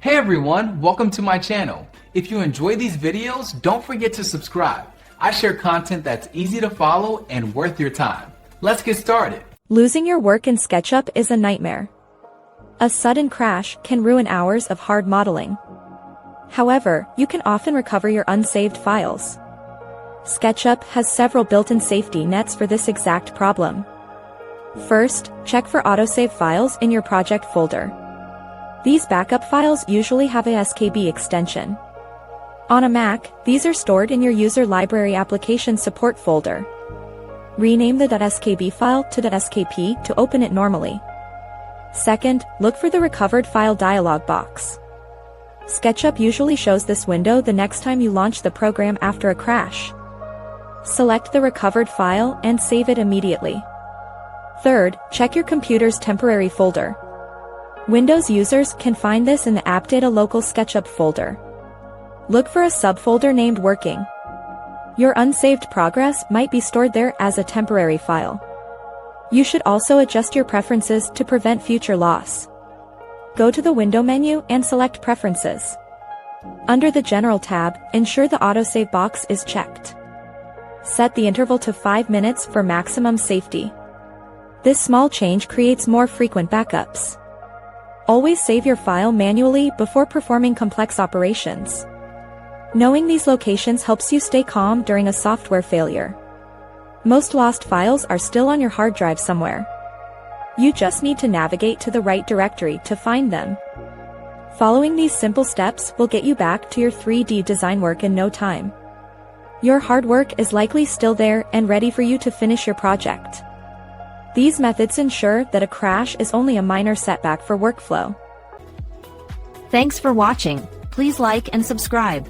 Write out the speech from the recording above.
Hey everyone, welcome to my channel. If you enjoy these videos, don't forget to subscribe. I share content that's easy to follow and worth your time. Let's get started. Losing your work in SketchUp is a nightmare. A sudden crash can ruin hours of hard modeling. However, you can often recover your unsaved files. SketchUp has several built-in safety nets for this exact problem. First, check for autosave files in your project folder. These backup files usually have a SKB extension. On a Mac, these are stored in your User Library Application Support folder. Rename the .skb file to .skp to open it normally. Second, look for the Recovered File dialog box. SketchUp usually shows this window the next time you launch the program after a crash. Select the recovered file and save it immediately. Third, check your computer's temporary folder. Windows users can find this in the App Data Local SketchUp folder. Look for a subfolder named Working. Your unsaved progress might be stored there as a temporary file. You should also adjust your preferences to prevent future loss. Go to the Window menu and select Preferences. Under the General tab, ensure the autosave box is checked. Set the interval to 5 minutes for maximum safety. This small change creates more frequent backups. Always save your file manually before performing complex operations. Knowing these locations helps you stay calm during a software failure. Most lost files are still on your hard drive somewhere. You just need to navigate to the right directory to find them. Following these simple steps will get you back to your 3D design work in no time. Your hard work is likely still there and ready for you to finish your project. These methods ensure that a crash is only a minor setback for workflow. Thanks for watching. Please like and subscribe.